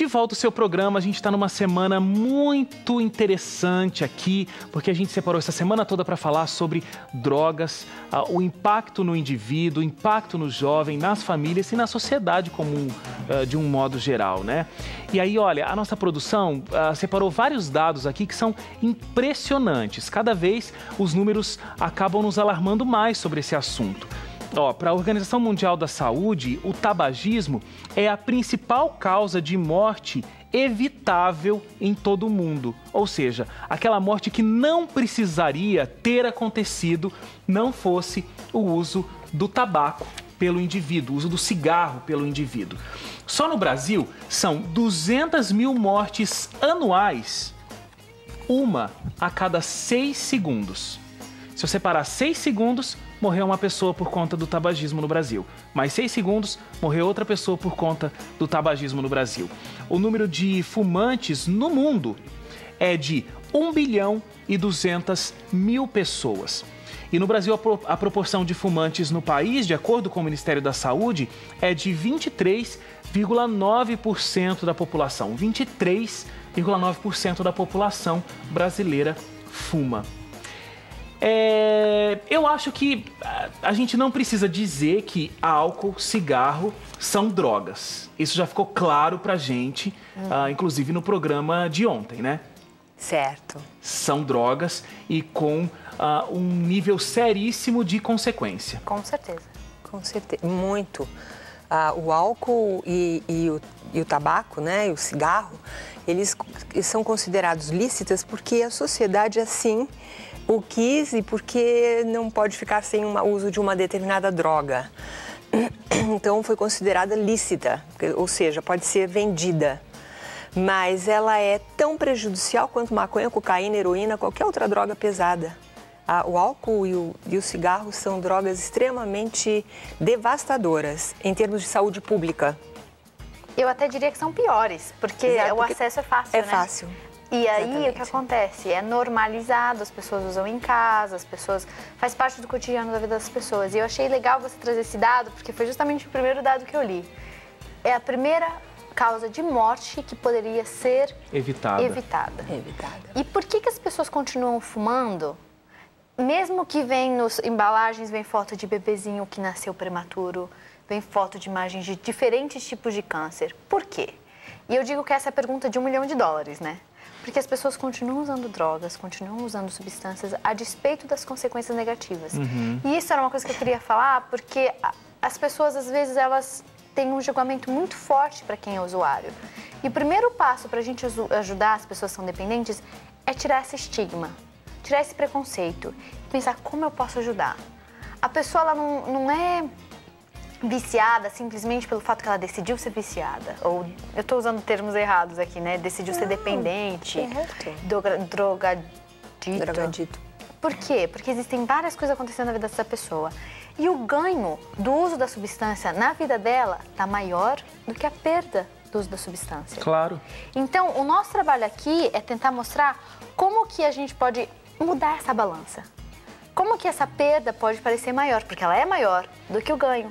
de volta o seu programa. A gente está numa semana muito interessante aqui, porque a gente separou essa semana toda para falar sobre drogas, o impacto no indivíduo, o impacto no jovem, nas famílias e na sociedade como de um modo geral, né? E aí, olha, a nossa produção separou vários dados aqui que são impressionantes. Cada vez os números acabam nos alarmando mais sobre esse assunto. Para a Organização Mundial da Saúde, o tabagismo é a principal causa de morte evitável em todo o mundo. Ou seja, aquela morte que não precisaria ter acontecido não fosse o uso do tabaco pelo indivíduo, o uso do cigarro pelo indivíduo. Só no Brasil são 200 mil mortes anuais, uma a cada 6 segundos. Se você parar 6 segundos, morreu uma pessoa por conta do tabagismo no Brasil. Mais 6 segundos, morreu outra pessoa por conta do tabagismo no Brasil. O número de fumantes no mundo é de 1 bilhão e 200 mil pessoas. E no Brasil, a proporção de fumantes no país, de acordo com o Ministério da Saúde, é de 23,9% da população. 23,9% da população brasileira fuma. Eu acho que a gente não precisa dizer que álcool, cigarro são drogas. Isso já ficou claro pra gente, inclusive no programa de ontem, né? Certo. São drogas e com um nível seríssimo de consequência. Com certeza. Com certeza. Muito. O álcool e o tabaco, né, e o cigarro, eles são considerados lícitas porque a sociedade assim o quis e porque não pode ficar sem o uso de uma determinada droga. Então foi considerada lícita, ou seja, pode ser vendida. Mas ela é tão prejudicial quanto maconha, cocaína, heroína, qualquer outra droga pesada. O álcool e o cigarro são drogas extremamente devastadoras em termos de saúde pública. Eu até diria que são piores, porque o acesso é fácil, né? É fácil. E aí, exatamente, o que acontece? É normalizado, as pessoas usam em casa, faz parte do cotidiano da vida das pessoas. E eu achei legal você trazer esse dado, porque foi justamente o primeiro dado que eu li. É a primeira causa de morte que poderia ser evitada. E por que as pessoas continuam fumando? Mesmo que nas embalagens vem foto de bebezinho que nasceu prematuro, vem foto de imagens de diferentes tipos de câncer. Por quê? E eu digo que essa é a pergunta de $1 milhão, né? Porque as pessoas continuam usando drogas, continuam usando substâncias a despeito das consequências negativas. E isso era uma coisa que eu queria falar, porque as pessoas, às vezes, elas têm um julgamento muito forte para quem é usuário. E o primeiro passo para a gente ajudar as pessoas que são dependentes é tirar esse estigma, tirar esse preconceito e pensar como eu posso ajudar. A pessoa ela não é viciada simplesmente pelo fato que ela decidiu ser viciada. Ou, eu estou usando termos errados aqui, né? Decidiu ser dependente, drogadito. Por quê? Porque existem várias coisas acontecendo na vida dessa pessoa. E o ganho do uso da substância na vida dela está maior do que a perda do uso da substância. Claro. Então, o nosso trabalho aqui é tentar mostrar como que a gente pode mudar essa balança. Como que essa perda pode parecer maior, porque ela é maior do que o ganho.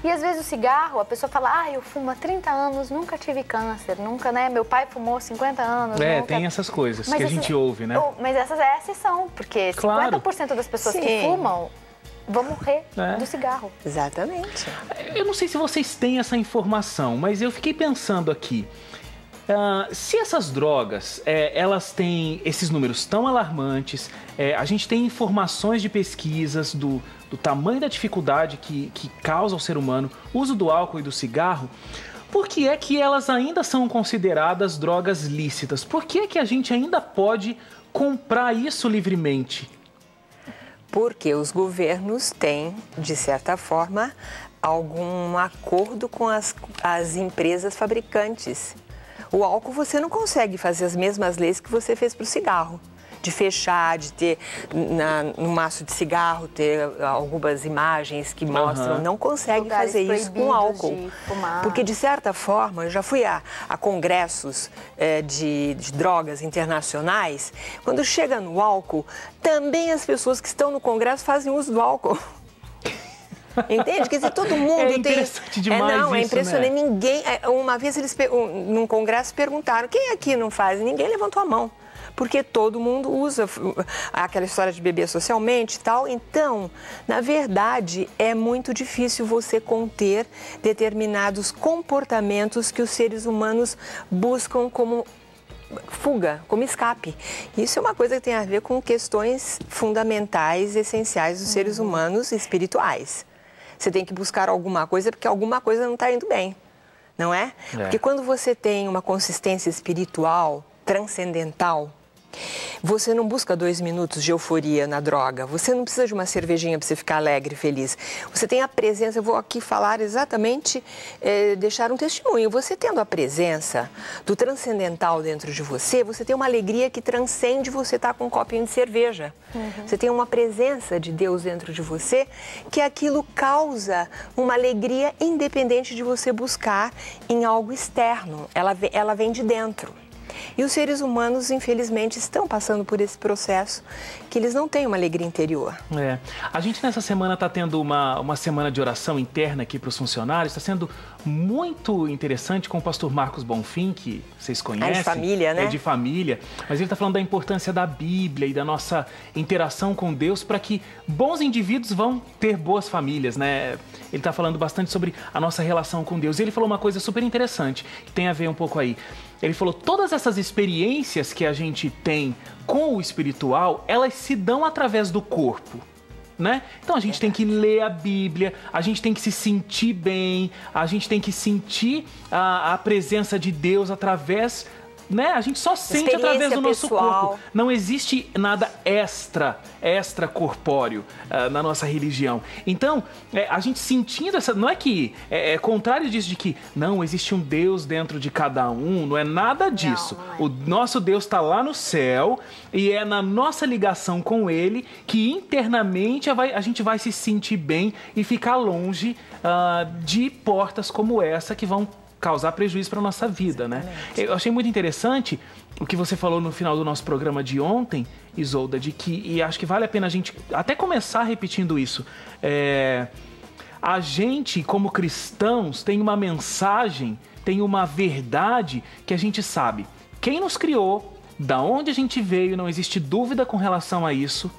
E às vezes o cigarro, a pessoa fala, eu fumo há 30 anos, nunca tive câncer, nunca, né? Meu pai fumou 50 anos. Nunca... tem essas coisas que a gente ouve, né? Mas essas é a exceção, porque 50% das pessoas que fumam vão morrer do cigarro. Exatamente. Eu não sei se vocês têm essa informação, mas eu fiquei pensando aqui. Se essas drogas, elas têm esses números tão alarmantes, a gente tem informações de pesquisas do tamanho da dificuldade que causa ao ser humano o uso do álcool e do cigarro, por que é que elas ainda são consideradas drogas lícitas? Por que é que a gente ainda pode comprar isso livremente? Porque os governos têm, de certa forma, algum acordo com as empresas fabricantes. O álcool você não consegue fazer as mesmas leis que você fez para o cigarro. De fechar, de ter no maço de cigarro, ter algumas imagens que mostram. Não consegue lugares fazer isso com álcool. De fumar. Porque, de certa forma, eu já fui a congressos de drogas internacionais. Quando chega no álcool, também as pessoas que estão no congresso fazem uso do álcool. Entende? Quer dizer, todo mundo é tem... interessante demais não, é isso, impressionante. né? Ninguém... Uma vez eles, num congresso, perguntaram, quem aqui não faz? Ninguém levantou a mão. Porque todo mundo usa aquela história de beber socialmente e tal. Então, na verdade, é muito difícil você conter determinados comportamentos que os seres humanos buscam como fuga, como escape. Isso é uma coisa que tem a ver com questões fundamentais, essenciais dos seres humanos espirituais. Você tem que buscar alguma coisa porque alguma coisa não está indo bem, não é? Porque quando você tem uma consistência espiritual, transcendental, você não busca 2 minutos de euforia na droga. Você não precisa de uma cervejinha para você ficar alegre e feliz. Você tem a presença, eu vou aqui falar exatamente, deixar um testemunho. Você tendo a presença do transcendental dentro de você, você tem uma alegria que transcende você estar com um copinho de cerveja. Você tem uma presença de Deus dentro de você que aquilo causa uma alegria independente de você buscar em algo externo. Ela vem de dentro. E os seres humanos, infelizmente, estão passando por esse processo que eles não têm uma alegria interior. A gente nessa semana está tendo uma semana de oração interna aqui para os funcionários. Está sendo muito interessante com o pastor Marcos Bonfim, que vocês conhecem. É de família, né? É de família. Mas ele está falando da importância da Bíblia e da nossa interação com Deus para que bons indivíduos vão ter boas famílias, né? Ele está falando bastante sobre a nossa relação com Deus. E ele falou uma coisa super interessante, que tem a ver um pouco aí. Ele falou, todas essas experiências que a gente tem com o espiritual, elas se dão através do corpo, né? Então a gente tem que ler a Bíblia, a gente tem que se sentir bem, a gente tem que sentir a presença de Deus através... Né? A gente só sente através do nosso corpo. Não existe nada extra corpóreo na nossa religião. Então, a gente sentindo essa... Não é que... É contrário disso de que não existe um Deus dentro de cada um. Não é nada disso. Não é. O nosso Deus está lá no céu e é na nossa ligação com Ele que internamente a gente vai se sentir bem e ficar longe de portas como essa que vão causar prejuízo para a nossa vida, exatamente, né? Eu achei muito interessante o que você falou no final do nosso programa de ontem, Isolda, de que, e acho que vale a pena a gente até começar repetindo isso, a gente, como cristãos, tem uma mensagem, tem uma verdade que a gente sabe. Quem nos criou, da onde a gente veio, não existe dúvida com relação a isso.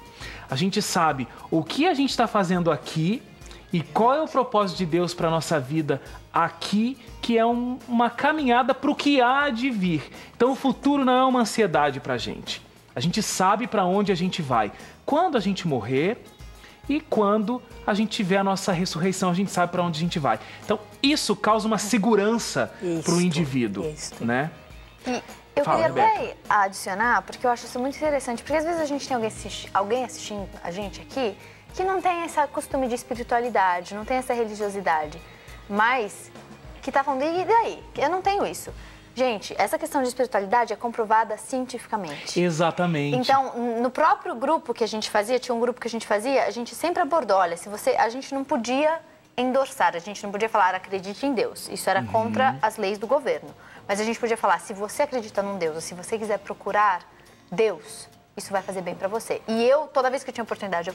A gente sabe o que a gente está fazendo aqui e qual é o propósito de Deus para a nossa vida aqui, que é uma caminhada para o que há de vir. Então o futuro não é uma ansiedade para a gente. A gente sabe para onde a gente vai. Quando a gente morrer e quando a gente tiver a nossa ressurreição, a gente sabe para onde a gente vai. Então isso causa uma segurança para o indivíduo, né? E eu queria até adicionar, porque eu acho isso muito interessante, porque às vezes a gente tem alguém assistindo a gente aqui que não tem esse costume de espiritualidade, não tem essa religiosidade, mas que tá falando, e daí? Eu não tenho isso. Gente, essa questão de espiritualidade é comprovada cientificamente. Exatamente. Então, no próprio grupo que a gente fazia, tinha um grupo que a gente sempre abordou, olha, a gente não podia endossar, a gente não podia falar, acredite em Deus. Isso era contra as leis do governo. Mas a gente podia falar, se você acredita num Deus, ou se você quiser procurar Deus, isso vai fazer bem pra você. E eu, toda vez que eu tinha oportunidade, eu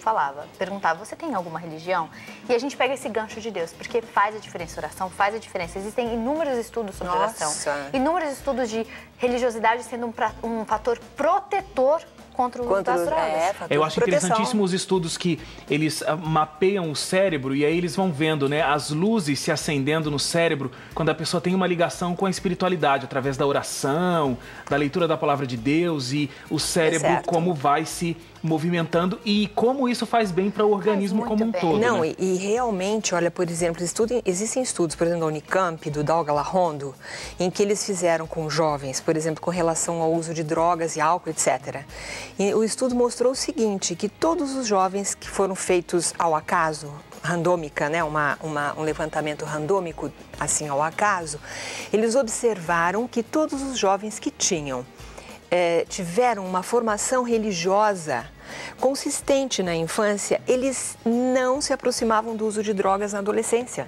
perguntava, você tem alguma religião? E a gente pega esse gancho de Deus, porque faz a diferença, oração faz a diferença. Existem inúmeros estudos sobre oração, inúmeros estudos de religiosidade sendo um fator protetor contra o uso das drogas. Eu acho interessantíssimo os estudos que eles mapeiam o cérebro e aí eles vão vendo, né, as luzes se acendendo no cérebro quando a pessoa tem uma ligação com a espiritualidade, através da oração, da leitura da palavra de Deus e o cérebro como vai se movimentando e como isso faz bem para o organismo como um todo. Não, né? e realmente, olha, por exemplo, existem estudos, por exemplo, da Unicamp, do Dougal Larrondo, em que eles fizeram com jovens, por exemplo, com relação ao uso de drogas e álcool, etc. E o estudo mostrou o seguinte, que todos os jovens que foram feitos ao acaso, randômica, né, um levantamento randômico, assim, ao acaso, eles observaram que todos os jovens que tiveram uma formação religiosa consistente na infância, eles não se aproximavam do uso de drogas na adolescência.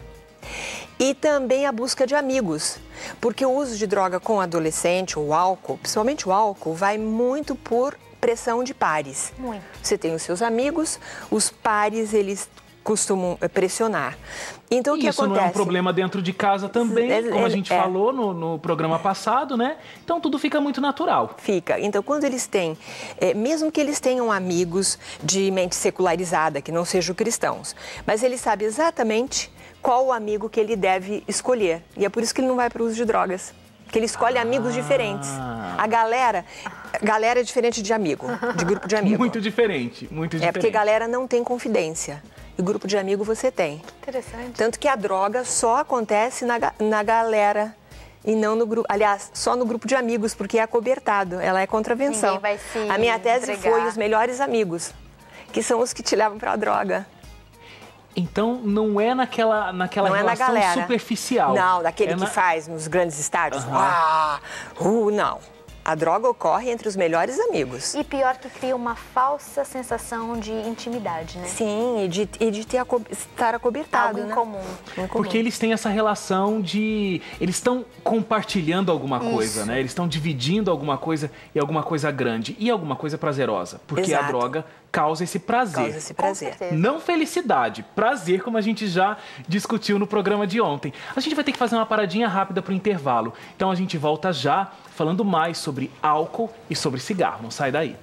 E também a busca de amigos, porque o uso de droga com adolescente, o álcool, principalmente o álcool, vai muito por pressão de pares. Muito. Você tem os seus amigos, os pares, eles costumam pressionar. Então, o que isso acontece? Não é um problema dentro de casa também, como a gente falou no programa passado, né? Então, tudo fica muito natural. Fica. Então, quando eles têm, mesmo que eles tenham amigos de mente secularizada, que não sejam cristãos, mas ele sabe exatamente qual o amigo que ele deve escolher. E é por isso que ele não vai para o uso de drogas. Porque ele escolhe amigos diferentes. A galera é diferente de amigo, de grupo de amigo. Muito diferente, muito diferente. É porque galera não tem confidência. E grupo de amigo você tem. Interessante. Tanto que a droga só acontece na galera e não no grupo. Aliás, só no grupo de amigos, porque é acobertado. Ela é contravenção. Ninguém vai se A minha tese entregar. foi os melhores amigos, que são os que te levam para a droga. Então, não é naquela Não relação é na galera superficial. Não, daquele que faz nos grandes estádios. Não. A droga ocorre entre os melhores amigos. E pior que cria uma falsa sensação de intimidade, né? Sim, e de estar acobertado, Algo né? incomum. Porque eles têm essa relação de... Eles estão compartilhando alguma coisa, né? Eles estão dividindo alguma coisa e alguma coisa grande. E alguma coisa prazerosa. Porque Exato. a droga causa esse prazer. Causa esse prazer. Com certeza. Não felicidade, prazer, como a gente já discutiu no programa de ontem. A gente vai ter que fazer uma paradinha rápida para o intervalo. Então a gente volta já falando mais sobre álcool e sobre cigarro. Não sai daí.